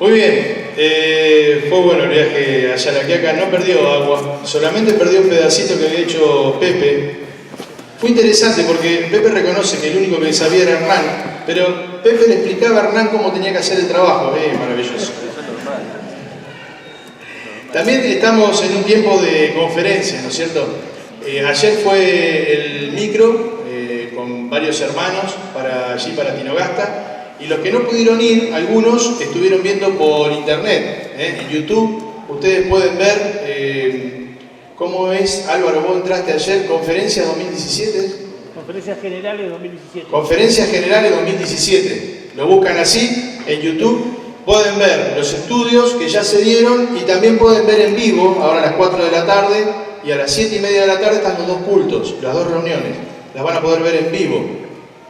Muy bien, fue bueno el viaje allá a La Quiaca, no perdió agua, solamente perdió un pedacito que había hecho Pepe. Fue interesante porque Pepe reconoce que el único que sabía era Hernán, pero Pepe le explicaba a Hernán cómo tenía que hacer el trabajo, maravilloso. También estamos en un tiempo de conferencias, ¿no es cierto? Ayer fue el micro con varios hermanos allí para Tinogasta. Y los que no pudieron ir, algunos estuvieron viendo por internet, en YouTube. Ustedes pueden ver cómo es, Álvaro, vos entraste ayer, Conferencias 2017. Conferencias Generales 2017. Conferencias Generales 2017. Lo buscan así en YouTube. Pueden ver los estudios que ya se dieron y también pueden ver en vivo, ahora a las 4 de la tarde y a las 7:30 de la tarde están los dos cultos, las dos reuniones. Las van a poder ver en vivo.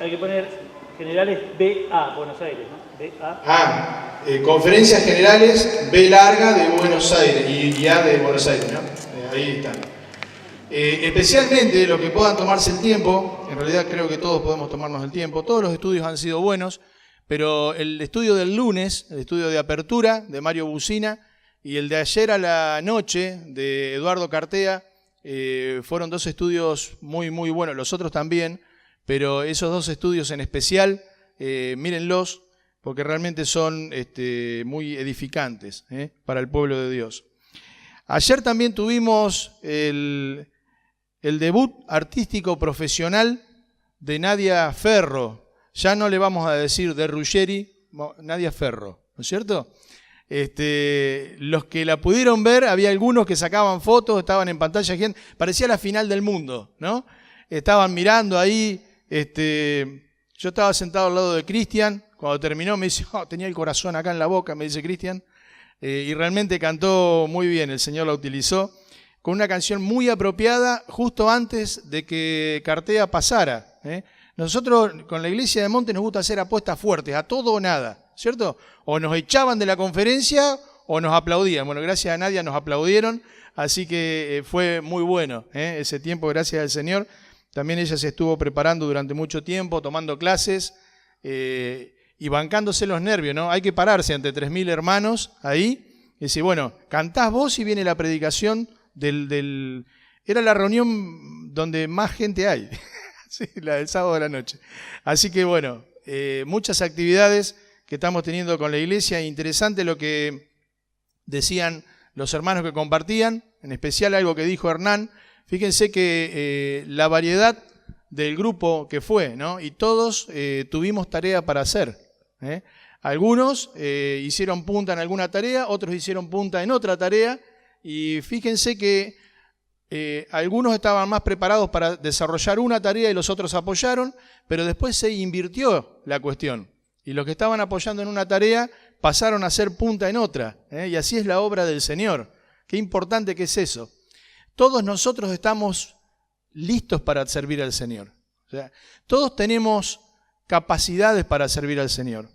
Hay que poner Generales BA, Buenos Aires, ¿no? BA. Conferencias Generales B larga de Buenos Aires y A de Buenos Aires, ¿no? Ahí están. Especialmente los que puedan tomarse el tiempo, en realidad creo que todos podemos tomarnos el tiempo, todos los estudios han sido buenos, pero el estudio del lunes, el estudio de apertura de Mario Bucina y el de ayer a la noche de Eduardo Cartea, fueron dos estudios muy buenos, los otros también, pero esos dos estudios en especial, mírenlos, porque realmente son muy edificantes para el pueblo de Dios. Ayer también tuvimos el debut artístico profesional de Nadia Ferro. Ya no le vamos a decir de Ruggeri, Nadia Ferro, ¿no es cierto? Los que la pudieron ver, había algunos que sacaban fotos, estaban en pantalla, parecía la final del mundo, ¿no? Estaban mirando ahí. Yo estaba sentado al lado de Cristian, cuando terminó me dice, tenía el corazón acá en la boca, me dice Cristian, y realmente cantó muy bien, el Señor la utilizó, con una canción muy apropiada justo antes de que Cartea pasara. Nosotros con la Iglesia de Monte nos gusta hacer apuestas fuertes, a todo o nada, ¿cierto? O nos echaban de la conferencia o nos aplaudían. Bueno, gracias a Nadia nos aplaudieron, así que fue muy bueno ese tiempo, gracias al Señor. También ella se estuvo preparando durante mucho tiempo, tomando clases y bancándose los nervios, ¿no? Hay que pararse ante 3.000 hermanos ahí y decir, bueno, cantás vos y viene la predicación Era la reunión donde más gente hay, sí, la del sábado de la noche. Así que bueno, muchas actividades que estamos teniendo con la iglesia. Interesante lo que decían los hermanos que compartían, en especial algo que dijo Hernán. Fíjense que la variedad del grupo que fue, ¿no? Y todos tuvimos tarea para hacer. Algunos hicieron punta en alguna tarea, otros hicieron punta en otra tarea, y fíjense que algunos estaban más preparados para desarrollar una tarea y los otros apoyaron, pero después se invirtió la cuestión. Y los que estaban apoyando en una tarea pasaron a hacer punta en otra. Y así es la obra del Señor. Qué importante que es eso. Todos nosotros estamos listos para servir al Señor. O sea, todos tenemos capacidades para servir al Señor.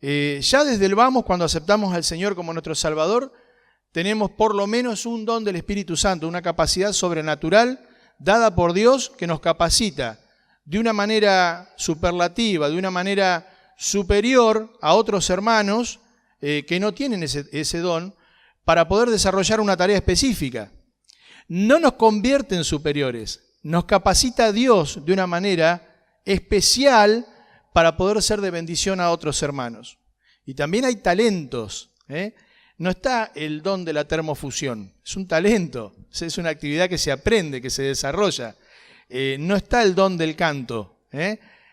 Ya desde el vamos, cuando aceptamos al Señor como nuestro Salvador, tenemos por lo menos un don del Espíritu Santo, una capacidad sobrenatural dada por Dios que nos capacita de una manera superlativa, de una manera superior a otros hermanos que no tienen ese don, para poder desarrollar una tarea específica. No nos convierte en superiores, nos capacita Dios de una manera especial para poder ser de bendición a otros hermanos. Y también hay talentos, No está el don de la termofusión, es un talento, es una actividad que se aprende, que se desarrolla. No está el don del canto,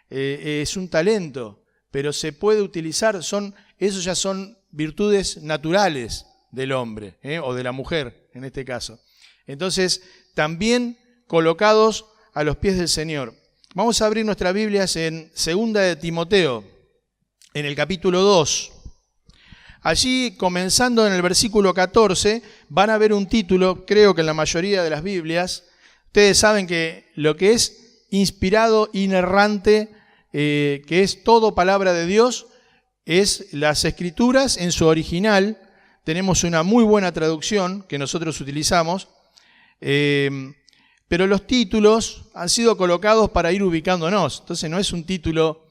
es un talento, pero se puede utilizar, esos ya son virtudes naturales del hombre, o de la mujer en este caso. Entonces, también colocados a los pies del Señor. Vamos a abrir nuestras Biblias en 2 de Timoteo, en el capítulo 2. Allí, comenzando en el versículo 14, van a ver un título, creo que en la mayoría de las Biblias. Ustedes saben que lo que es inspirado, inerrante, que es todo palabra de Dios, es las Escrituras en su original. Tenemos una muy buena traducción que nosotros utilizamos, pero los títulos han sido colocados para ir ubicándonos. Entonces no es un título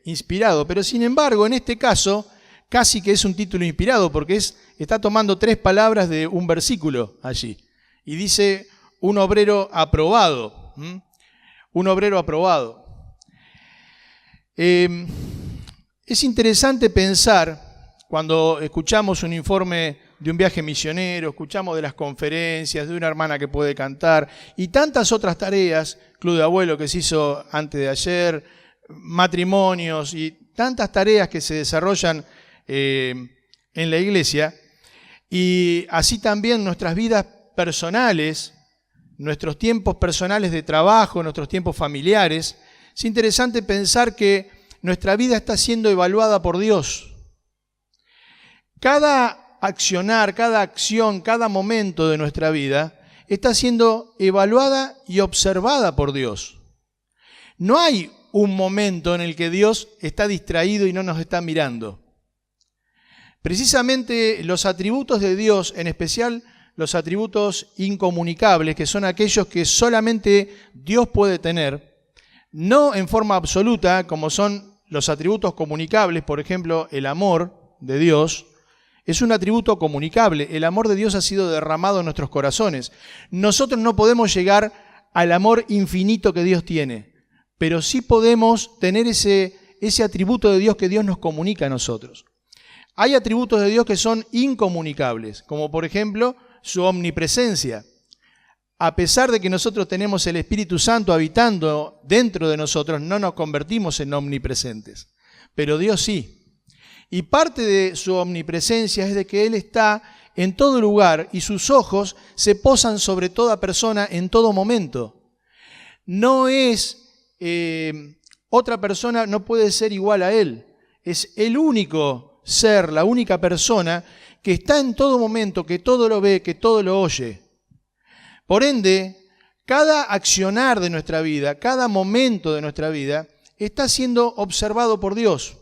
inspirado, pero sin embargo, en este caso, casi que es un título inspirado, porque está tomando 3 palabras de un versículo allí. Y dice, un obrero aprobado. Un obrero aprobado. Es interesante pensar, cuando escuchamos un informe de un viaje misionero, escuchamos de las conferencias, de una hermana que puede cantar, y tantas otras tareas, club de abuelo que se hizo antes de ayer, matrimonios y tantas tareas que se desarrollan en la iglesia, y así también nuestras vidas personales, nuestros tiempos personales de trabajo, nuestros tiempos familiares. Es interesante pensar que nuestra vida está siendo evaluada por Dios. Cada accionar, cada acción, cada momento de nuestra vida está siendo evaluada y observada por Dios. No hay un momento en el que Dios está distraído y no nos está mirando. Precisamente los atributos de Dios, en especial los atributos incomunicables, que son aquellos que solamente Dios puede tener, no en forma absoluta, como son los atributos comunicables, por ejemplo, el amor de Dios, es un atributo comunicable. El amor de Dios ha sido derramado en nuestros corazones. Nosotros no podemos llegar al amor infinito que Dios tiene, pero sí podemos tener ese atributo de Dios que Dios nos comunica a nosotros. Hay atributos de Dios que son incomunicables, como por ejemplo su omnipresencia. A pesar de que nosotros tenemos el Espíritu Santo habitando dentro de nosotros, no nos convertimos en omnipresentes, pero Dios sí. Y parte de su omnipresencia es de que Él está en todo lugar y sus ojos se posan sobre toda persona en todo momento. No es otra persona, no puede ser igual a Él. Es el único ser, la única persona que está en todo momento, que todo lo ve, que todo lo oye. Por ende, cada accionar de nuestra vida, cada momento de nuestra vida, está siendo observado por Dios.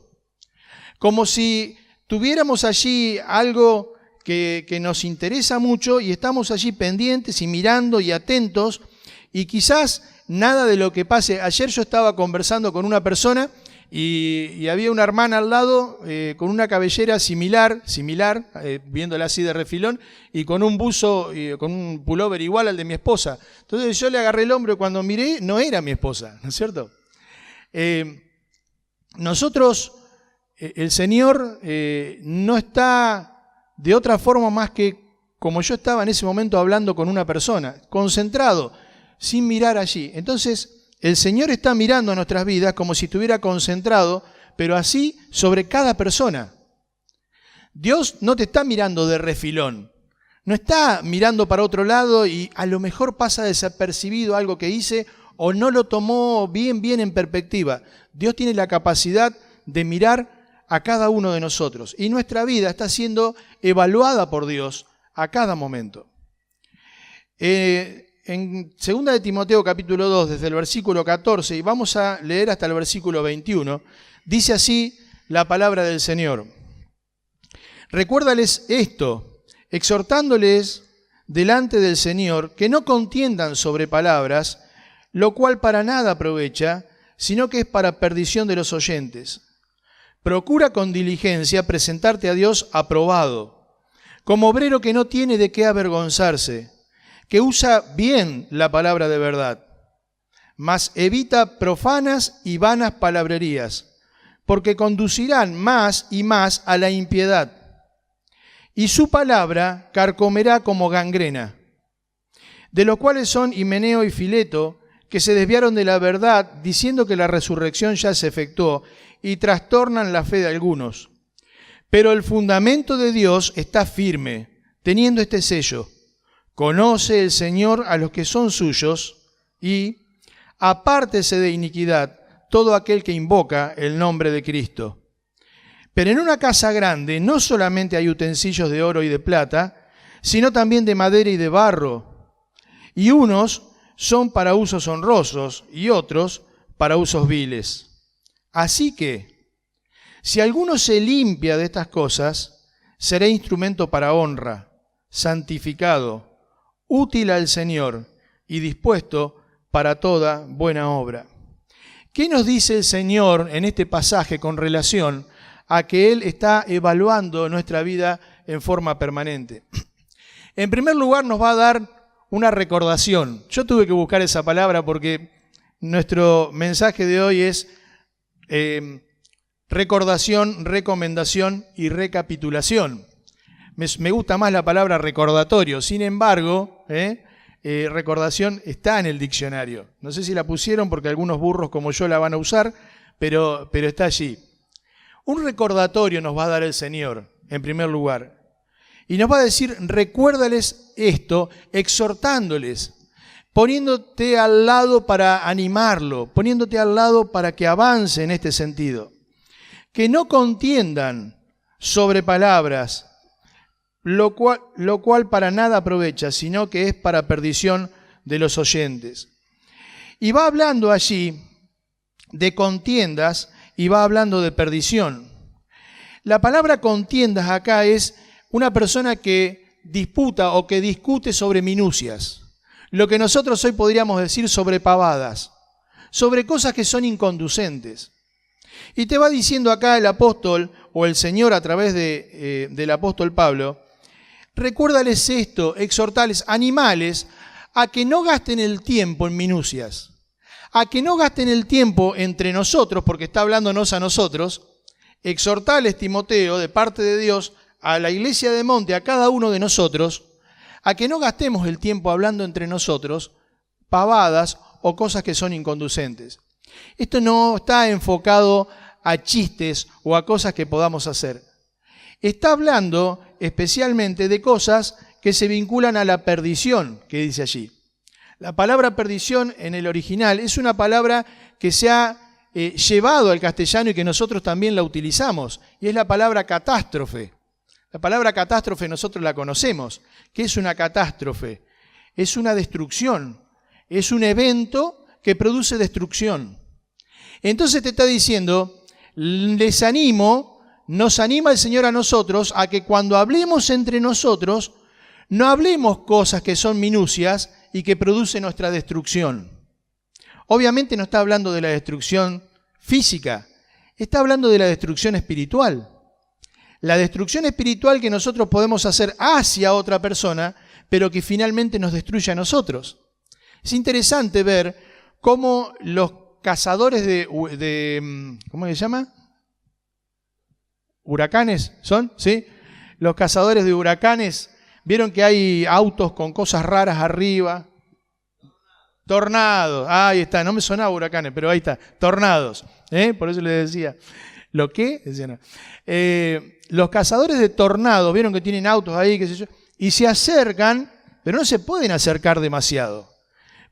Como si tuviéramos allí algo que nos interesa mucho y estamos allí pendientes y mirando y atentos, y quizás nada de lo que pase. Ayer yo estaba conversando con una persona y había una hermana al lado con una cabellera similar, viéndola así de refilón, y con un buzo, con un pullover igual al de mi esposa. Entonces yo le agarré el hombro y cuando miré, no era mi esposa, ¿no es cierto? Nosotros... El Señor no está de otra forma más que como yo estaba en ese momento hablando con una persona, concentrado, sin mirar allí. Entonces, el Señor está mirando a nuestras vidas como si estuviera concentrado, pero así sobre cada persona. Dios no te está mirando de refilón, no está mirando para otro lado y a lo mejor pasa desapercibido algo que hice o no lo tomó bien en perspectiva. Dios tiene la capacidad de mirar a cada uno de nosotros. Y nuestra vida está siendo evaluada por Dios a cada momento. En 2 de Timoteo capítulo 2, desde el versículo 14, y vamos a leer hasta el versículo 21, dice así la palabra del Señor. Recuérdales esto, exhortándoles delante del Señor, que no contiendan sobre palabras, lo cual para nada aprovecha, sino que es para perdición de los oyentes. Procura con diligencia presentarte a Dios aprobado, como obrero que no tiene de qué avergonzarse, que usa bien la palabra de verdad, mas evita profanas y vanas palabrerías, porque conducirán más y más a la impiedad, y su palabra carcomerá como gangrena, de los cuales son Himeneo y Fileto, que se desviaron de la verdad, diciendo que la resurrección ya se efectuó, y trastornan la fe de algunos. Pero el fundamento de Dios está firme, teniendo este sello: conoce el Señor a los que son suyos, y apártese de iniquidad todo aquel que invoca el nombre de Cristo. Pero en una casa grande no solamente hay utensilios de oro y de plata, sino también de madera y de barro, y unos son para usos honrosos y otros para usos viles. Así que, si alguno se limpia de estas cosas, será instrumento para honra, santificado, útil al Señor y dispuesto para toda buena obra. ¿Qué nos dice el Señor en este pasaje con relación a que Él está evaluando nuestra vida en forma permanente? En primer lugar, nos va a dar una recordación. Yo tuve que buscar esa palabra porque nuestro mensaje de hoy es recordación, recomendación y recapitulación. Me gusta más la palabra recordatorio. Sin embargo, recordación está en el diccionario. No sé si la pusieron porque algunos burros como yo la van a usar, pero está allí. Un recordatorio nos va a dar el Señor, en primer lugar. Y nos va a decir, recuérdales esto, exhortándoles, poniéndote al lado para animarlo, poniéndote al lado para que avance en este sentido. Que no contiendan sobre palabras, lo cual para nada aprovecha, sino que es para perdición de los oyentes. Y va hablando allí de contiendas y va hablando de perdición. La palabra contiendas acá es una persona que disputa o que discute sobre minucias. Lo que nosotros hoy podríamos decir sobre pavadas, sobre cosas que son inconducentes. Y te va diciendo acá el apóstol o el Señor a través del apóstol Pablo, recuérdales esto, exhortales, animales, a que no gasten el tiempo en minucias, a que no gasten el tiempo entre nosotros, porque está hablándonos a nosotros, exhortales, Timoteo, de parte de Dios, a la iglesia de Monte, a cada uno de nosotros, a que no gastemos el tiempo hablando entre nosotros pavadas o cosas que son inconducentes. Esto no está enfocado a chistes o a cosas que podamos hacer. Está hablando especialmente de cosas que se vinculan a la perdición, que dice allí. La palabra perdición en el original es una palabra que se ha llevado al castellano y que nosotros también la utilizamos, y es la palabra catástrofe. La palabra catástrofe nosotros la conocemos. ¿Qué es una catástrofe? Es una destrucción, es un evento que produce destrucción. Entonces te está diciendo, les animo, nos anima el Señor a nosotros a que cuando hablemos entre nosotros, no hablemos cosas que son minucias y que producen nuestra destrucción. Obviamente no está hablando de la destrucción física, está hablando de la destrucción espiritual. La destrucción espiritual que nosotros podemos hacer hacia otra persona, pero que finalmente nos destruye a nosotros. Es interesante ver cómo los cazadores de ¿cómo se llama? ¿Huracanes son? ¿Sí? Los cazadores de huracanes, vieron que hay autos con cosas raras arriba. Tornados. Ahí está, no me sonaba huracanes, pero ahí está. Tornados. Por eso les decía. ¿Lo qué? Decían, los cazadores de tornados, vieron que tienen autos ahí, qué sé yo, y se acercan, pero no se pueden acercar demasiado.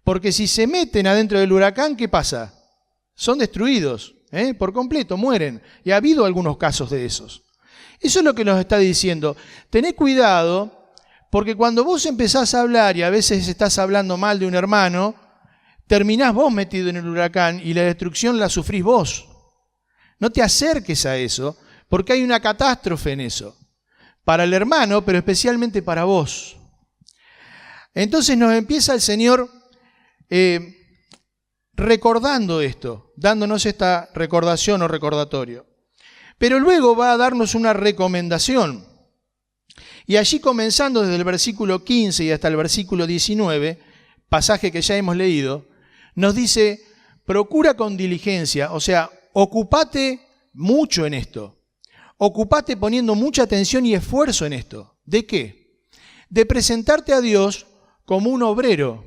Porque si se meten adentro del huracán, ¿qué pasa? Son destruidos, por completo, mueren. Y ha habido algunos casos de esos. Eso es lo que nos está diciendo. Tened cuidado, porque cuando vos empezás a hablar, y a veces estás hablando mal de un hermano, terminás vos metido en el huracán y la destrucción la sufrís vos. No te acerques a eso, porque hay una catástrofe en eso. Para el hermano, pero especialmente para vos. Entonces nos empieza el Señor recordando esto, dándonos esta recordación o recordatorio. Pero luego va a darnos una recomendación. Y allí comenzando desde el versículo 15 y hasta el versículo 19, pasaje que ya hemos leído, nos dice, procura con diligencia, o sea, ocupate mucho en esto. Ocupate poniendo mucha atención y esfuerzo en esto. ¿De qué? De presentarte a Dios como un obrero.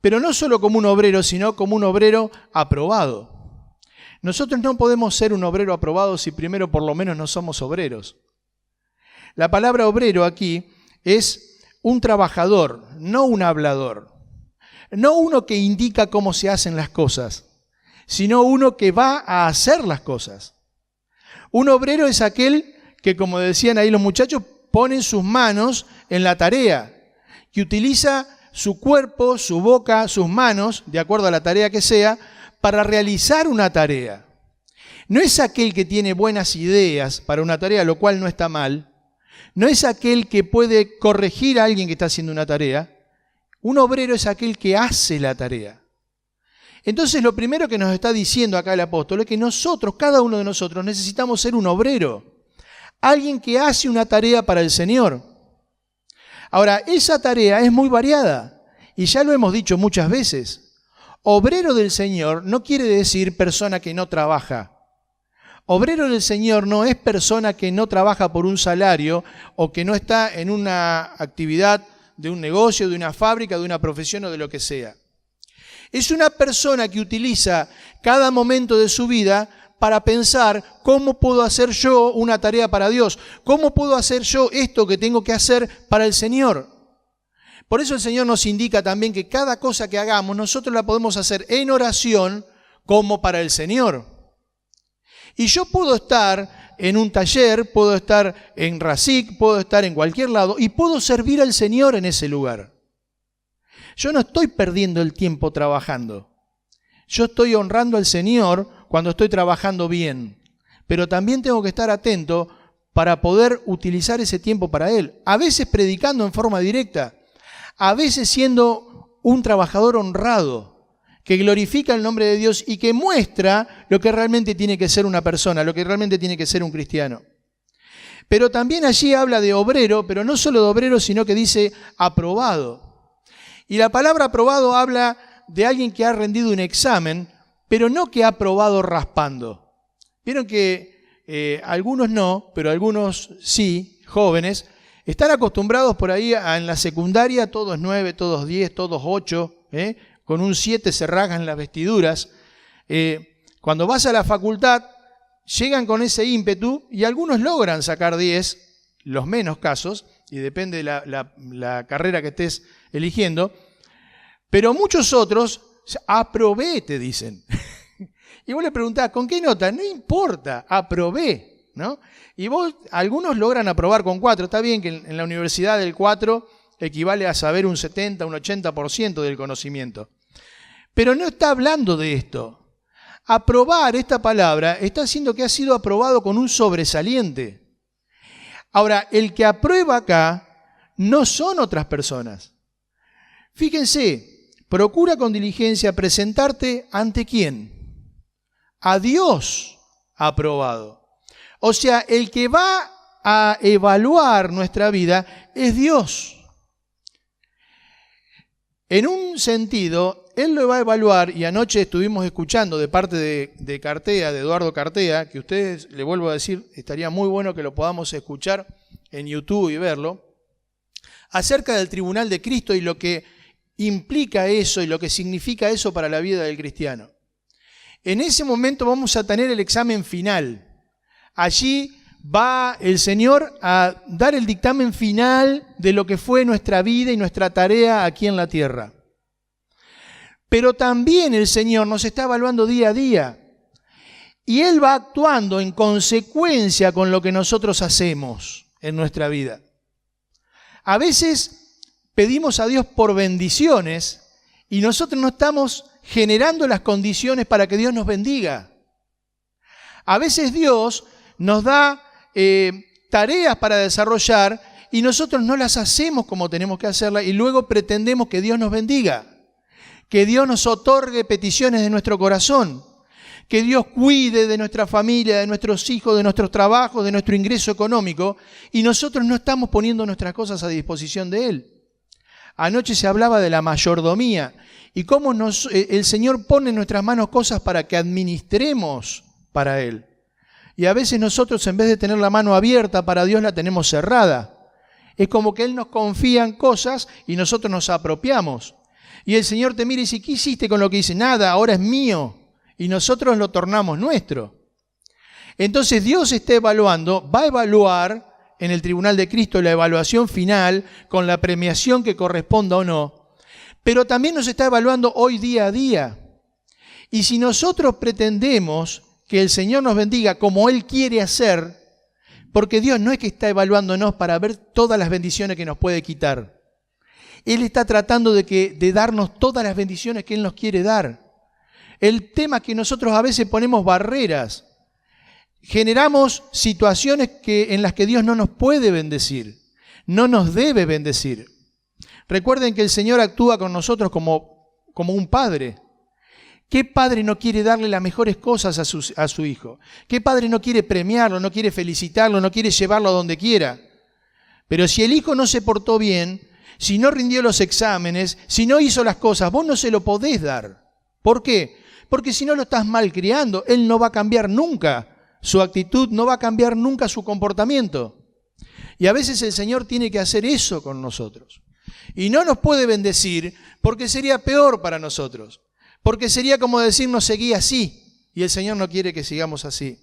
Pero no solo como un obrero, sino como un obrero aprobado. Nosotros no podemos ser un obrero aprobado si primero por lo menos no somos obreros. La palabra obrero aquí es un trabajador, no un hablador. No uno que indica cómo se hacen las cosas, sino uno que va a hacer las cosas. Un obrero es aquel que, como decían ahí los muchachos, pone sus manos en la tarea, que utiliza su cuerpo, su boca, sus manos, de acuerdo a la tarea que sea, para realizar una tarea. No es aquel que tiene buenas ideas para una tarea, lo cual no está mal. No es aquel que puede corregir a alguien que está haciendo una tarea. Un obrero es aquel que hace la tarea. Entonces lo primero que nos está diciendo acá el apóstol es que nosotros, cada uno de nosotros, necesitamos ser un obrero, alguien que hace una tarea para el Señor. Ahora, esa tarea es muy variada y ya lo hemos dicho muchas veces. Obrero del Señor no quiere decir persona que no trabaja. Obrero del Señor no es persona que no trabaja por un salario o que no está en una actividad de un negocio, de una fábrica, de una profesión o de lo que sea. Es una persona que utiliza cada momento de su vida para pensar cómo puedo hacer yo una tarea para Dios, cómo puedo hacer yo esto que tengo que hacer para el Señor. Por eso el Señor nos indica también que cada cosa que hagamos nosotros la podemos hacer en oración como para el Señor. Y yo puedo estar en un taller, puedo estar en RACIC, puedo estar en cualquier lado y puedo servir al Señor en ese lugar. Yo no estoy perdiendo el tiempo trabajando. Yo estoy honrando al Señor cuando estoy trabajando bien. Pero también tengo que estar atento para poder utilizar ese tiempo para Él. A veces predicando en forma directa. A veces siendo un trabajador honrado, que glorifica el nombre de Dios y que muestra lo que realmente tiene que ser una persona, lo que realmente tiene que ser un cristiano. Pero también allí habla de obrero, pero no solo de obrero, sino que dice aprobado. Y la palabra aprobado habla de alguien que ha rendido un examen, pero no que ha aprobado raspando. Vieron que algunos no, pero algunos sí, jóvenes, están acostumbrados por ahí en la secundaria, todos 9, todos 10, todos 8, con un 7 se rasgan las vestiduras. Cuando vas a la facultad, llegan con ese ímpetu y algunos logran sacar 10, los menos casos, y depende de la carrera que estés eligiendo, pero muchos otros, aprobé, te dicen. Y vos le preguntás, ¿con qué nota? No importa, aprobé, ¿no? Y algunos logran aprobar con 4, está bien que en la universidad el 4 equivale a saber un 70, un 80% del conocimiento. Pero no está hablando de esto. Aprobar, esta palabra, está diciendo que ha sido aprobado con un sobresaliente. Ahora, el que aprueba acá no son otras personas. Fíjense, procura con diligencia presentarte ante ¿quién? A Dios aprobado. O sea, el que va a evaluar nuestra vida es Dios. En un sentido, Él lo va a evaluar, y anoche estuvimos escuchando de parte de Cartea, de Eduardo Cartea, que ustedes, le vuelvo a decir, estaría muy bueno que lo podamos escuchar en YouTube y verlo, acerca del tribunal de Cristo y lo que implica eso y lo que significa eso para la vida del cristiano. En ese momento vamos a tener el examen final. Allí va el Señor a dar el dictamen final de lo que fue nuestra vida y nuestra tarea aquí en la tierra. Pero también el Señor nos está evaluando día a día. Y Él va actuando en consecuencia con lo que nosotros hacemos en nuestra vida. A veces pedimos a Dios por bendiciones y nosotros no estamos generando las condiciones para que Dios nos bendiga. A veces Dios nos da tareas para desarrollar y nosotros no las hacemos como tenemos que hacerlas y luego pretendemos que Dios nos bendiga, que Dios nos otorgue peticiones de nuestro corazón, que Dios cuide de nuestra familia, de nuestros hijos, de nuestros trabajos, de nuestro ingreso económico y nosotros no estamos poniendo nuestras cosas a disposición de Él. Anoche se hablaba de la mayordomía y cómo el Señor pone en nuestras manos cosas para que administremos para Él. Y a veces nosotros, en vez de tener la mano abierta para Dios, la tenemos cerrada. Es como que Él nos confía en cosas y nosotros nos apropiamos. Y el Señor te mira y dice, ¿qué hiciste con lo que dice? Nada, ahora es mío. Y nosotros lo tornamos nuestro. Entonces Dios está evaluando, va a evaluar en el tribunal de Cristo la evaluación final con la premiación que corresponda o no. Pero también nos está evaluando hoy día a día. Y si nosotros pretendemos que el Señor nos bendiga como Él quiere hacer, porque Dios no es que está evaluándonos para ver todas las bendiciones que nos puede quitar. Él está tratando de darnos todas las bendiciones que Él nos quiere dar. El tema es que nosotros a veces ponemos barreras, generamos situaciones en las que Dios no nos puede bendecir, no nos debe bendecir. Recuerden que el Señor actúa con nosotros como un padre, ¿Qué padre no quiere darle las mejores cosas a su hijo? ¿Qué padre no quiere premiarlo, no quiere felicitarlo, no quiere llevarlo a donde quiera? Pero si el hijo no se portó bien, si no rindió los exámenes, si no hizo las cosas, vos no se lo podés dar. ¿Por qué? Porque si no lo estás malcriando, él no va a cambiar nunca su actitud, no va a cambiar nunca su comportamiento. Y a veces el Señor tiene que hacer eso con nosotros. Y no nos puede bendecir porque sería peor para nosotros. Porque sería como decirnos, seguí así. Y el Señor no quiere que sigamos así.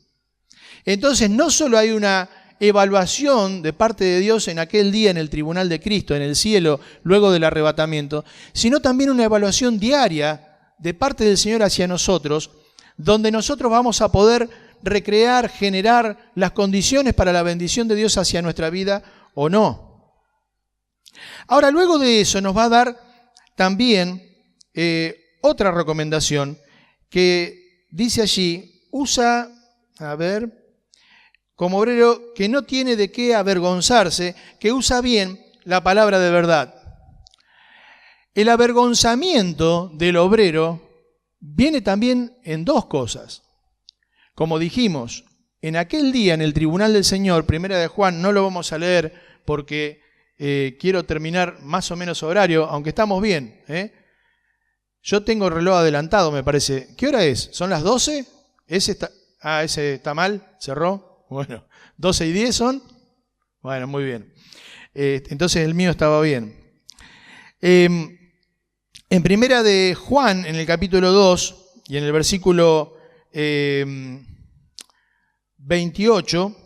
Entonces no solo hay una evaluación de parte de Dios en aquel día en el tribunal de Cristo, en el cielo, luego del arrebatamiento, sino también una evaluación diaria de parte del Señor hacia nosotros, donde nosotros vamos a poder recrear, generar las condiciones para la bendición de Dios hacia nuestra vida o no. Ahora, luego de eso nos va a dar también otra recomendación que dice allí, usa, como obrero que no tiene de qué avergonzarse, que usa bien la palabra de verdad. El avergonzamiento del obrero viene también en dos cosas. Como dijimos, en aquel día en el tribunal del Señor, Primera de Juan, no lo vamos a leer porque quiero terminar más o menos horario, aunque estamos bien. Yo tengo el reloj adelantado, me parece. ¿Qué hora es? ¿Son las 12? Ese está mal, cerró. Bueno, 12:10 son. Bueno, muy bien. Entonces el mío estaba bien. En Primera de Juan, en el capítulo 2 y en el versículo 28,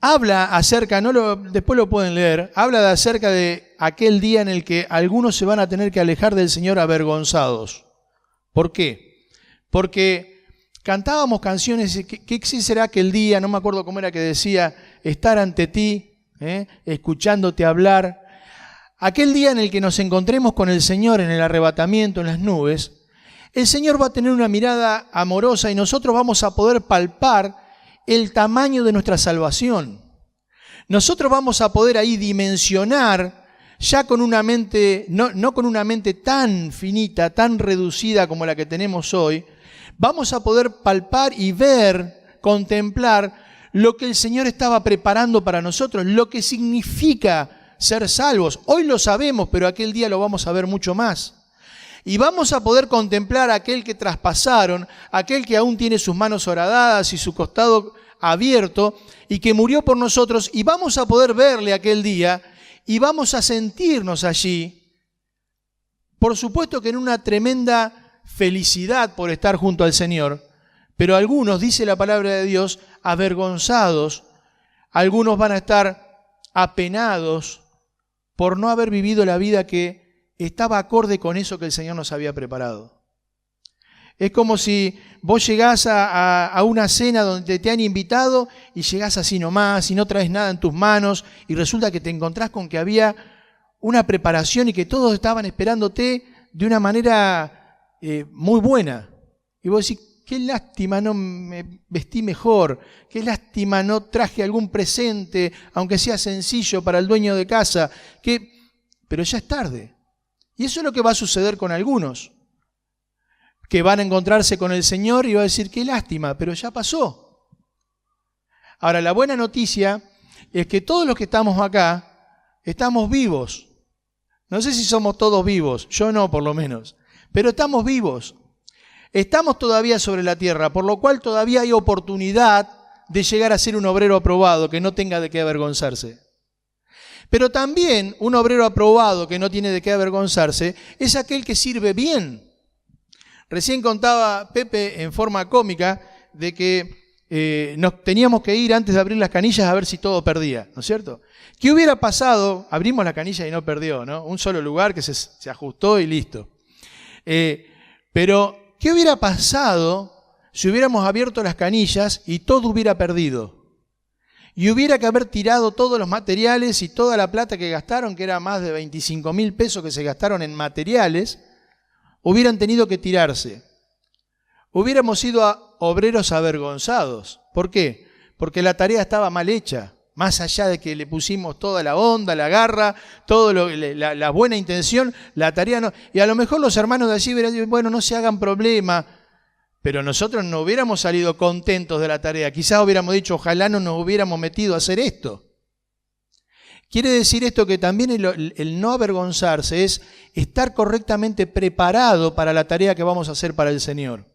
habla acerca, después lo pueden leer, habla acerca de aquel día en el que algunos se van a tener que alejar del Señor avergonzados. ¿Por qué? Porque cantábamos canciones, ¿qué será aquel día? No me acuerdo cómo era que decía, estar ante ti, escuchándote hablar. Aquel día en el que nos encontremos con el Señor en el arrebatamiento, en las nubes, el Señor va a tener una mirada amorosa y nosotros vamos a poder palpar el tamaño de nuestra salvación. Nosotros vamos a poder ahí dimensionar, ya con una mente, no con una mente tan finita, tan reducida como la que tenemos hoy, vamos a poder palpar y ver, contemplar lo que el Señor estaba preparando para nosotros, lo que significa ser salvos. Hoy lo sabemos, pero aquel día lo vamos a ver mucho más. Y vamos a poder contemplar a aquel que traspasaron, aquel que aún tiene sus manos horadadas y su costado abierto y que murió por nosotros, y vamos a poder verle aquel día y vamos a sentirnos allí, por supuesto que en una tremenda felicidad por estar junto al Señor, pero algunos, dice la palabra de Dios, avergonzados, algunos van a estar apenados por no haber vivido la vida que estaba acorde con eso que el Señor nos había preparado. Es como si vos llegás a una cena donde te han invitado y llegás así nomás y no traes nada en tus manos y resulta que te encontrás con que había una preparación y que todos estaban esperándote de una manera muy buena. Y vos decís, qué lástima no me vestí mejor, qué lástima no traje algún presente, aunque sea sencillo para el dueño de casa, pero ya es tarde. Y eso es lo que va a suceder con algunos, que van a encontrarse con el Señor y va a decir, qué lástima, pero ya pasó. Ahora, la buena noticia es que todos los que estamos acá, estamos vivos. No sé si somos todos vivos, yo no por lo menos, pero estamos vivos. Estamos todavía sobre la tierra, por lo cual todavía hay oportunidad de llegar a ser un obrero aprobado, que no tenga de qué avergonzarse. Pero también un obrero aprobado que no tiene de qué avergonzarse es aquel que sirve bien. Recién contaba Pepe en forma cómica de que nos teníamos que ir antes de abrir las canillas a ver si todo perdía, ¿no es cierto? ¿Qué hubiera pasado? Abrimos la canilla y no perdió, ¿no? Un solo lugar que se ajustó y listo. Pero ¿qué hubiera pasado si hubiéramos abierto las canillas y todo hubiera perdido? Y hubiera que haber tirado todos los materiales y toda la plata que gastaron, que era más de 25.000 pesos que se gastaron en materiales, hubieran tenido que tirarse. Hubiéramos sido obreros avergonzados. ¿Por qué? Porque la tarea estaba mal hecha. Más allá de que le pusimos toda la onda, la garra, la buena intención, la tarea no. Y a lo mejor los hermanos de allí hubieran dicho, bueno, no se hagan problema. Pero nosotros no hubiéramos salido contentos de la tarea. Quizás hubiéramos dicho, ojalá no nos hubiéramos metido a hacer esto. Quiere decir esto que también el no avergonzarse es estar correctamente preparado para la tarea que vamos a hacer para el Señor.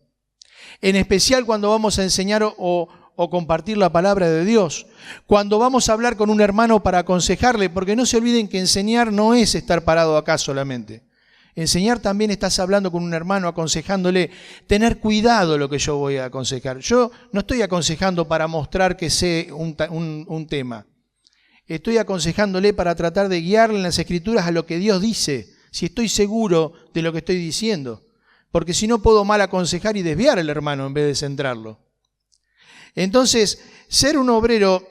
En especial cuando vamos a enseñar o compartir la palabra de Dios. Cuando vamos a hablar con un hermano para aconsejarle, porque no se olviden que enseñar no es estar parado acá solamente. Enseñar también estás hablando con un hermano, aconsejándole, tener cuidado lo que yo voy a aconsejar. Yo no estoy aconsejando para mostrar que sé un tema. Estoy aconsejándole para tratar de guiarle en las Escrituras a lo que Dios dice, si estoy seguro de lo que estoy diciendo. Porque si no puedo mal aconsejar y desviar al hermano en vez de centrarlo. Entonces, ser un obrero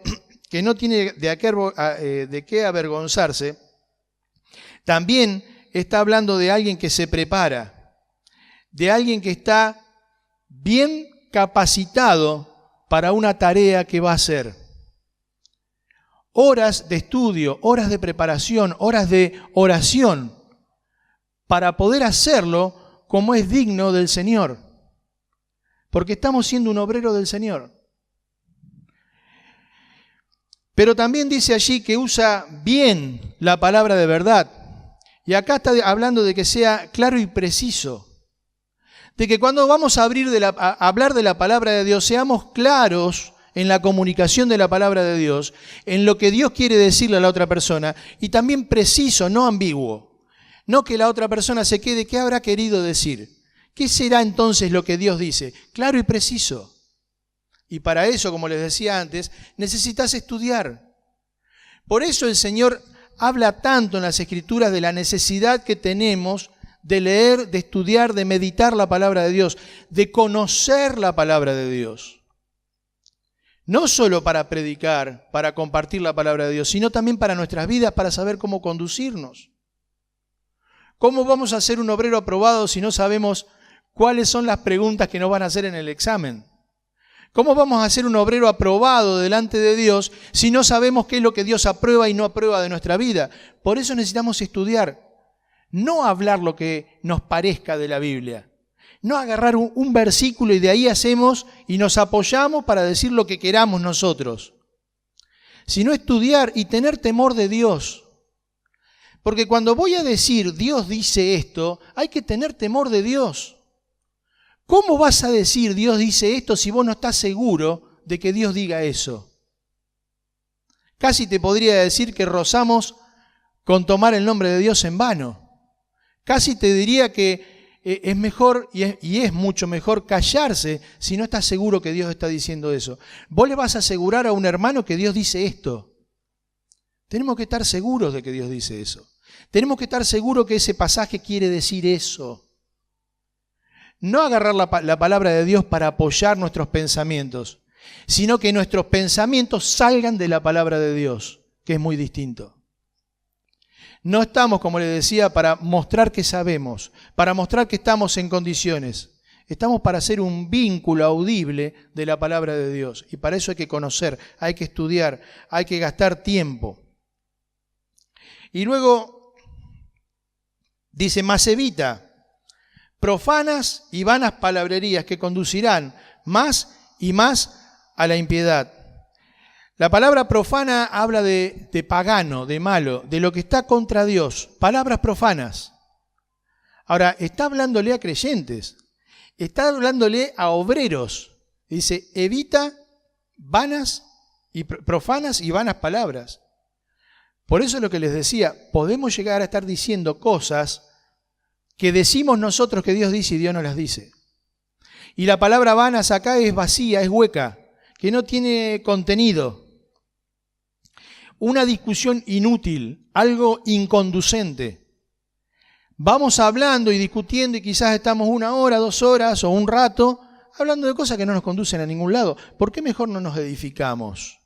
que no tiene de qué avergonzarse, también está hablando de alguien que se prepara, de alguien que está bien capacitado para una tarea que va a hacer. Horas de estudio, horas de preparación, horas de oración, para poder hacerlo como es digno del Señor. Porque estamos siendo un obrero del Señor. Pero también dice allí que usa bien la palabra de verdad. Y acá está hablando de que sea claro y preciso. De que cuando vamos a hablar de la palabra de Dios, seamos claros en la comunicación de la palabra de Dios, en lo que Dios quiere decirle a la otra persona, y también preciso, no ambiguo. No que la otra persona se quede, ¿qué habrá querido decir? ¿Qué será entonces lo que Dios dice? Claro y preciso. Y para eso, como les decía antes, necesitas estudiar. Por eso el Señor habla tanto en las Escrituras de la necesidad que tenemos de leer, de estudiar, de meditar la palabra de Dios, de conocer la palabra de Dios. No solo para predicar, para compartir la palabra de Dios, sino también para nuestras vidas, para saber cómo conducirnos. ¿Cómo vamos a ser un obrero aprobado si no sabemos cuáles son las preguntas que nos van a hacer en el examen? ¿Cómo vamos a ser un obrero aprobado delante de Dios si no sabemos qué es lo que Dios aprueba y no aprueba de nuestra vida? Por eso necesitamos estudiar, no hablar lo que nos parezca de la Biblia. No agarrar un versículo y de ahí hacemos y nos apoyamos para decir lo que queramos nosotros. Sino estudiar y tener temor de Dios. Porque cuando voy a decir Dios dice esto, hay que tener temor de Dios. ¿Cómo vas a decir Dios dice esto si vos no estás seguro de que Dios diga eso? Casi te podría decir que rozamos con tomar el nombre de Dios en vano. Casi te diría que es mejor y es mucho mejor callarse si no estás seguro que Dios está diciendo eso. Vos le vas a asegurar a un hermano que Dios dice esto. Tenemos que estar seguros de que Dios dice eso. Tenemos que estar seguros que ese pasaje quiere decir eso. No agarrar la palabra de Dios para apoyar nuestros pensamientos, sino que nuestros pensamientos salgan de la palabra de Dios, que es muy distinto. No estamos, como les decía, para mostrar que sabemos, para mostrar que estamos en condiciones. Estamos para hacer un vínculo audible de la palabra de Dios. Y para eso hay que conocer, hay que estudiar, hay que gastar tiempo. Y luego dice, mas evita profanas y vanas palabrerías que conducirán más y más a la impiedad. La palabra profana habla de pagano, de malo, de lo que está contra Dios. Palabras profanas. Ahora, está hablándole a creyentes, está hablándole a obreros. Dice, evita vanas y profanas y vanas palabras. Por eso es lo que les decía, podemos llegar a estar diciendo cosas que decimos nosotros que Dios dice y Dios no las dice. Y la palabra vanas acá es vacía, es hueca, que no tiene contenido. Una discusión inútil, algo inconducente. Vamos hablando y discutiendo y quizás estamos 1 hora, 2 horas o un rato hablando de cosas que no nos conducen a ningún lado. ¿Por qué mejor no nos edificamos?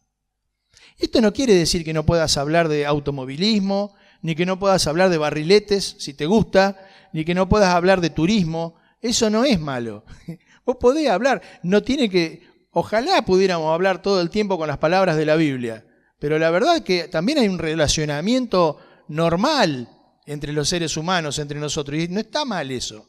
Esto no quiere decir que no puedas hablar de automovilismo, ni que no puedas hablar de barriletes, si te gusta, ni que no puedas hablar de turismo. Eso no es malo. Vos podés hablar, no tiene que... Ojalá pudiéramos hablar todo el tiempo con las palabras de la Biblia, pero la verdad es que también hay un relacionamiento normal entre los seres humanos, entre nosotros, y no está mal eso.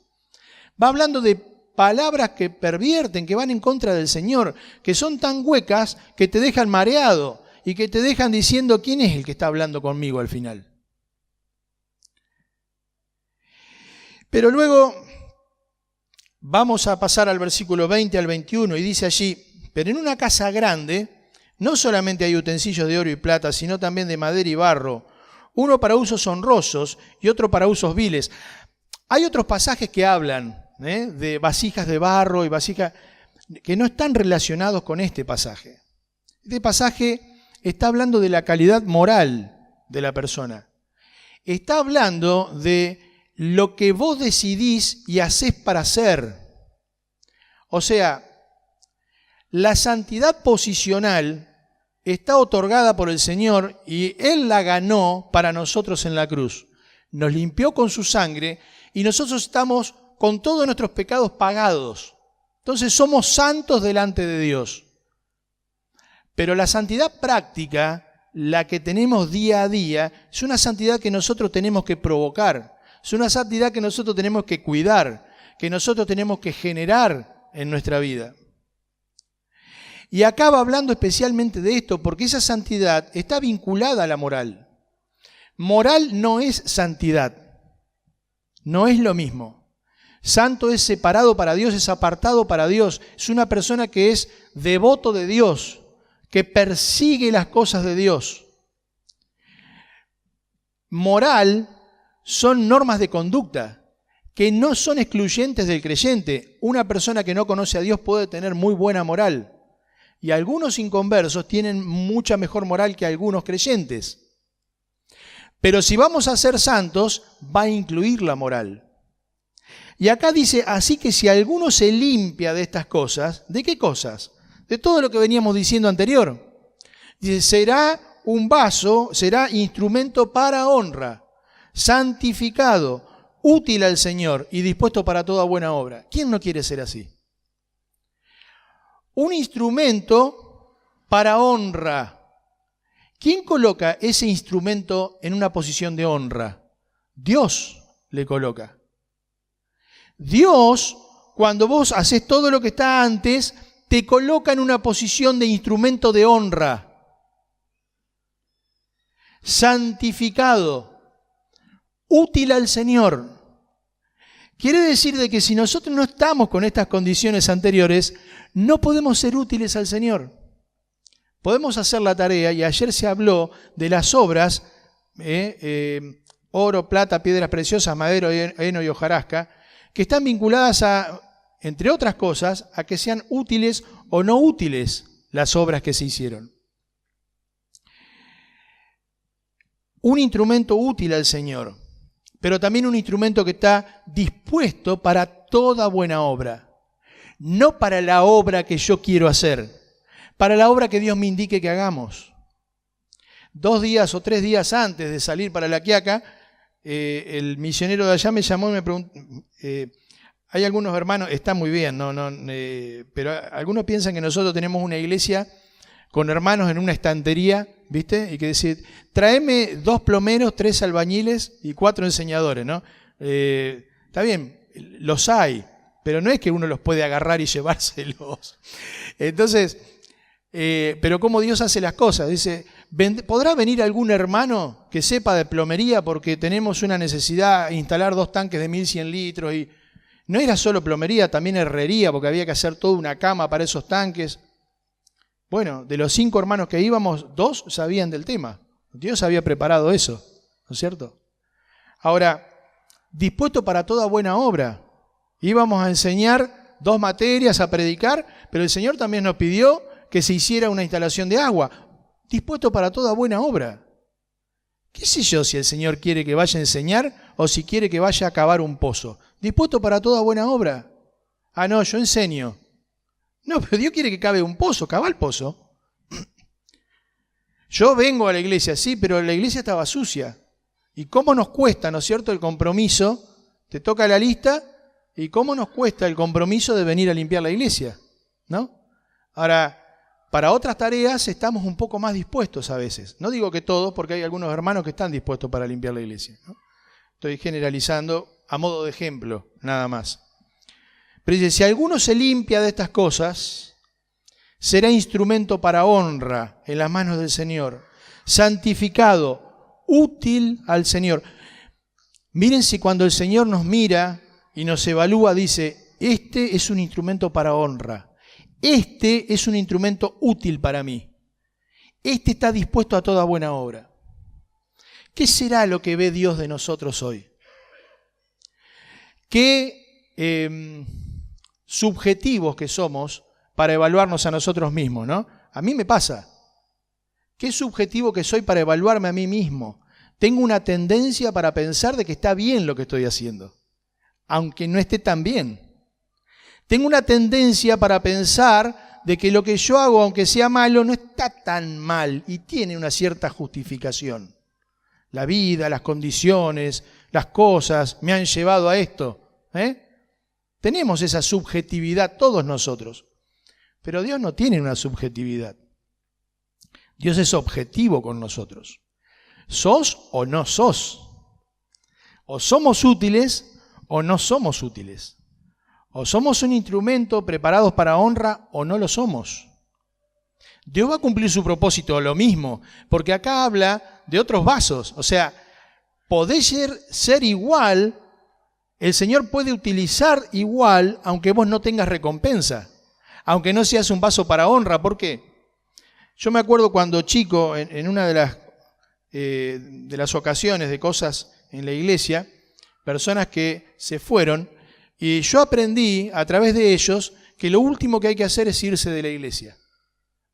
Va hablando de palabras que pervierten, que van en contra del Señor, que son tan huecas que te dejan mareado y que te dejan diciendo quién es el que está hablando conmigo al final. Pero luego vamos a pasar al versículo 20 al 21 y dice allí: pero en una casa grande no solamente hay utensilios de oro y plata, sino también de madera y barro, uno para usos honrosos y otro para usos viles. Hay otros pasajes que hablan de vasijas de barro y vasijas que no están relacionados con este pasaje. Este pasaje está hablando de la calidad moral de la persona. Está hablando de lo que vos decidís y hacés para ser. O sea, la santidad posicional está otorgada por el Señor y Él la ganó para nosotros en la cruz. Nos limpió con su sangre y nosotros estamos con todos nuestros pecados pagados. Entonces somos santos delante de Dios. Pero la santidad práctica, la que tenemos día a día, es una santidad que nosotros tenemos que provocar. Es una santidad que nosotros tenemos que cuidar, que nosotros tenemos que generar en nuestra vida. Y acá va hablando especialmente de esto, porque esa santidad está vinculada a la moral. Moral no es santidad, no es lo mismo. Santo es separado para Dios, es apartado para Dios, es una persona que es devoto de Dios, que persigue las cosas de Dios. Moral son normas de conducta que no son excluyentes del creyente. Una persona que no conoce a Dios puede tener muy buena moral. Y algunos inconversos tienen mucha mejor moral que algunos creyentes. Pero si vamos a ser santos, va a incluir la moral. Y acá dice, así que si alguno se limpia de estas cosas, ¿de qué cosas? De todo lo que veníamos diciendo anterior. Dice, será un vaso, será instrumento para honra, santificado, útil al Señor y dispuesto para toda buena obra. ¿Quién no quiere ser así? Un instrumento para honra. ¿Quién coloca ese instrumento en una posición de honra? Dios le coloca. Dios, cuando vos haces todo lo que está antes, te coloca en una posición de instrumento de honra. Santificado, útil al Señor. Quiere decir de que si nosotros no estamos con estas condiciones anteriores, no podemos ser útiles al Señor. Podemos hacer la tarea, y ayer se habló de las obras, oro, plata, piedras preciosas, madero, heno y hojarasca, que están vinculadas a, entre otras cosas, a que sean útiles o no útiles las obras que se hicieron. Un instrumento útil al Señor, pero también un instrumento que está dispuesto para toda buena obra. No para la obra que yo quiero hacer, para la obra que Dios me indique que hagamos. 2 días o 3 días antes de salir para La Quiaca, el misionero de allá me llamó y me preguntó, hay algunos hermanos, está muy bien, pero algunos piensan que nosotros tenemos una iglesia con hermanos en una estantería, ¿viste? Y que decir, tráeme 2 plomeros, 3 albañiles y 4 enseñadores, ¿no? Está bien, los hay, pero no es que uno los puede agarrar y llevárselos. Entonces, pero cómo Dios hace las cosas. Dice, ¿podrá venir algún hermano que sepa de plomería porque tenemos una necesidad de instalar 2 tanques de 1100 litros? Y no era solo plomería, también herrería, porque había que hacer toda una cama para esos tanques. Bueno, de los 5 hermanos que íbamos, 2 sabían del tema. Dios había preparado eso, ¿no es cierto? Ahora, dispuesto para toda buena obra. Íbamos a enseñar 2 materias, a predicar, pero el Señor también nos pidió que se hiciera una instalación de agua. Dispuesto para toda buena obra. ¿Qué sé yo si el Señor quiere que vaya a enseñar o si quiere que vaya a cavar un pozo? Dispuesto para toda buena obra. Ah, no, yo enseño. No, pero Dios quiere que cabe un pozo, cava el pozo. Yo vengo a la iglesia, sí, pero la iglesia estaba sucia. ¿Y cómo nos cuesta, no es cierto, el compromiso? Te toca la lista, ¿y cómo nos cuesta el compromiso de venir a limpiar la iglesia? ¿No? Ahora, Para otras tareas estamos un poco más dispuestos a veces. No digo que todos, porque hay algunos hermanos que están dispuestos para limpiar la iglesia, ¿no? Estoy generalizando a modo de ejemplo, nada más. Pero dice, si alguno se limpia de estas cosas, será instrumento para honra en las manos del Señor, santificado, útil al Señor. Miren si cuando el Señor nos mira y nos evalúa, dice, este es un instrumento para honra. Este es un instrumento útil para mí. Este está dispuesto a toda buena obra. ¿Qué será lo que ve Dios de nosotros hoy? ¿Qué subjetivos que somos para evaluarnos a nosotros mismos, ¿no? A mí me pasa. ¿Qué subjetivo que soy para evaluarme a mí mismo? Tengo una tendencia para pensar de que está bien lo que estoy haciendo, aunque no esté tan bien. Tengo una tendencia para pensar de que lo que yo hago, aunque sea malo, no está tan mal y tiene una cierta justificación. La vida, las condiciones, las cosas me han llevado a esto. Tenemos esa subjetividad todos nosotros. Pero Dios no tiene una subjetividad. Dios es objetivo con nosotros. ¿Sos o no sos? O somos útiles o no somos útiles. O somos un instrumento preparados para honra o no lo somos. Dios va a cumplir su propósito, lo mismo, porque acá habla de otros vasos. O sea, podés ser igual, el Señor puede utilizar igual, aunque vos no tengas recompensa, aunque no seas un vaso para honra. ¿Por qué? Yo me acuerdo cuando chico, en una de las ocasiones de cosas en la iglesia, personas que se fueron, y yo aprendí a través de ellos que lo último que hay que hacer es irse de la iglesia.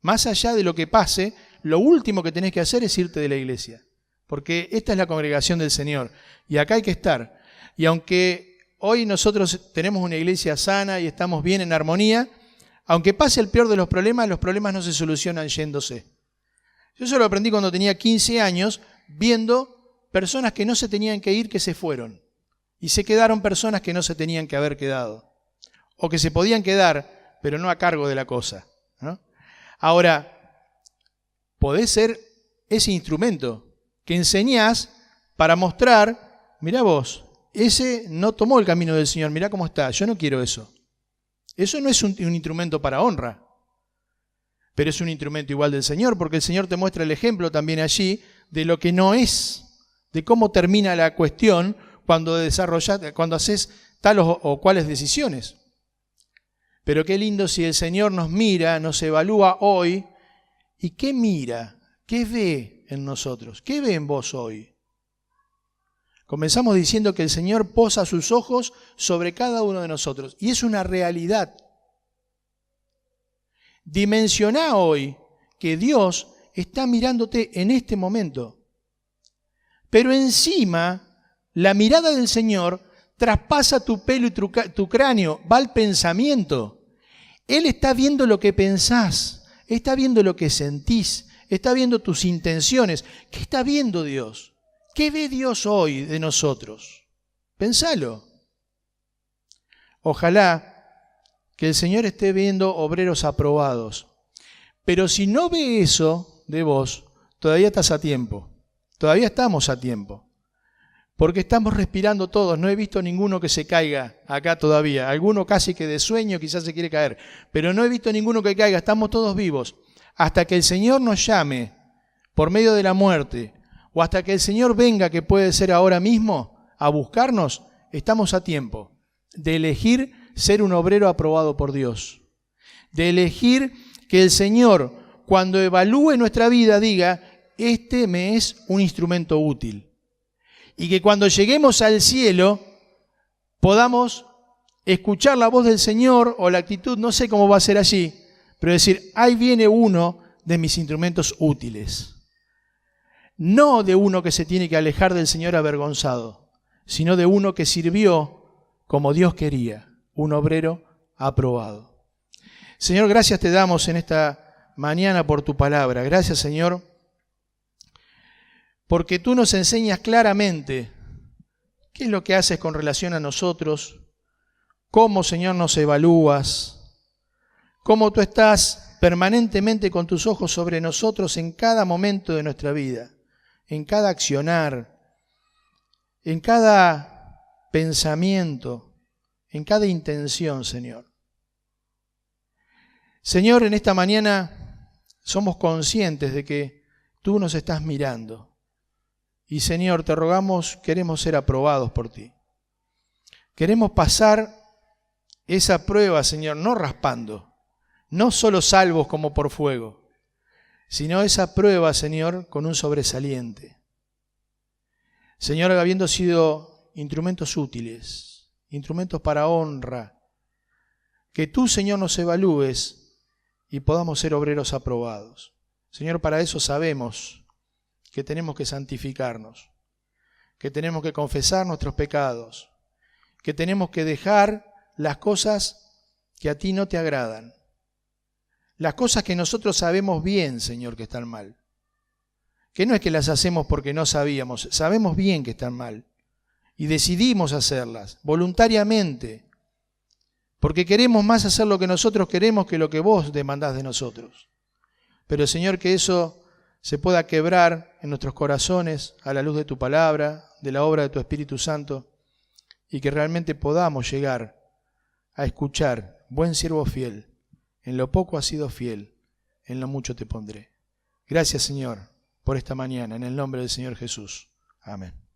Más allá de lo que pase, lo último que tenés que hacer es irte de la iglesia. Porque esta es la congregación del Señor. Y acá hay que estar. Y aunque hoy nosotros tenemos una iglesia sana y estamos bien en armonía, aunque pase el peor de los problemas no se solucionan yéndose. Yo eso lo aprendí cuando tenía 15 años, viendo personas que no se tenían que ir, que se fueron. Y se quedaron personas que no se tenían que haber quedado. O que se podían quedar, pero no a cargo de la cosa, ¿no? Ahora, podés ser ese instrumento que enseñás para mostrar, mirá vos, ese no tomó el camino del Señor, mirá cómo está, yo no quiero eso. Eso no es un instrumento para honra, pero es un instrumento igual del Señor, porque el Señor te muestra el ejemplo también allí de lo que no es, de cómo termina la cuestión cuando haces tal o cuales decisiones. Pero qué lindo si el Señor nos mira, nos evalúa hoy, ¿y qué mira? ¿Qué ve en nosotros? ¿Qué ve en vos hoy? Comenzamos diciendo que el Señor posa sus ojos sobre cada uno de nosotros, y es una realidad. Dimensioná hoy que Dios está mirándote en este momento. Pero encima, la mirada del Señor traspasa tu pelo y tu cráneo, va al pensamiento. Él está viendo lo que pensás, está viendo lo que sentís, está viendo tus intenciones. ¿Qué está viendo Dios? ¿Qué ve Dios hoy de nosotros? Pensalo. Ojalá que el Señor esté viendo obreros aprobados. Pero si no ve eso de vos, todavía estás a tiempo. Todavía estamos a tiempo. Porque estamos respirando todos. No he visto ninguno que se caiga acá todavía. Alguno casi que de sueño quizás se quiere caer. Pero no he visto ninguno que caiga. Estamos todos vivos. Hasta que el Señor nos llame por medio de la muerte, o hasta que el Señor venga, que puede ser ahora mismo, a buscarnos, estamos a tiempo de elegir ser un obrero aprobado por Dios. De elegir que el Señor, cuando evalúe nuestra vida, diga, este me es un instrumento útil. Y que cuando lleguemos al cielo podamos escuchar la voz del Señor o la actitud, no sé cómo va a ser allí, pero decir, ahí viene uno de mis instrumentos útiles. No de uno que se tiene que alejar del Señor avergonzado, sino de uno que sirvió como Dios quería, un obrero aprobado. Señor, gracias te damos en esta mañana por tu palabra. Gracias, Señor, porque tú nos enseñas claramente qué es lo que haces con relación a nosotros, cómo, Señor, nos evalúas, cómo tú estás permanentemente con tus ojos sobre nosotros en cada momento de nuestra vida, en cada accionar, en cada pensamiento, en cada intención, Señor. Señor, en esta mañana somos conscientes de que tú nos estás mirando. Y Señor, te rogamos, queremos ser aprobados por ti. Queremos pasar esa prueba, Señor, no raspando, no solo salvos como por fuego, sino esa prueba, Señor, con un sobresaliente. Señor, habiendo sido instrumentos útiles, instrumentos para honra, que tú, Señor, nos evalúes y podamos ser obreros aprobados. Señor, para eso sabemos que tenemos que santificarnos, que tenemos que confesar nuestros pecados, que tenemos que dejar las cosas que a ti no te agradan, las cosas que nosotros sabemos bien, Señor, que están mal. Que no es que las hacemos porque no sabíamos, sabemos bien que están mal y decidimos hacerlas voluntariamente, porque queremos más hacer lo que nosotros queremos que lo que vos demandás de nosotros. Pero Señor, que eso se pueda quebrar en nuestros corazones a la luz de tu palabra, de la obra de tu Espíritu Santo, y que realmente podamos llegar a escuchar: buen siervo fiel, en lo poco has sido fiel, en lo mucho te pondré. Gracias, Señor, por esta mañana, en el nombre del Señor Jesús. Amén.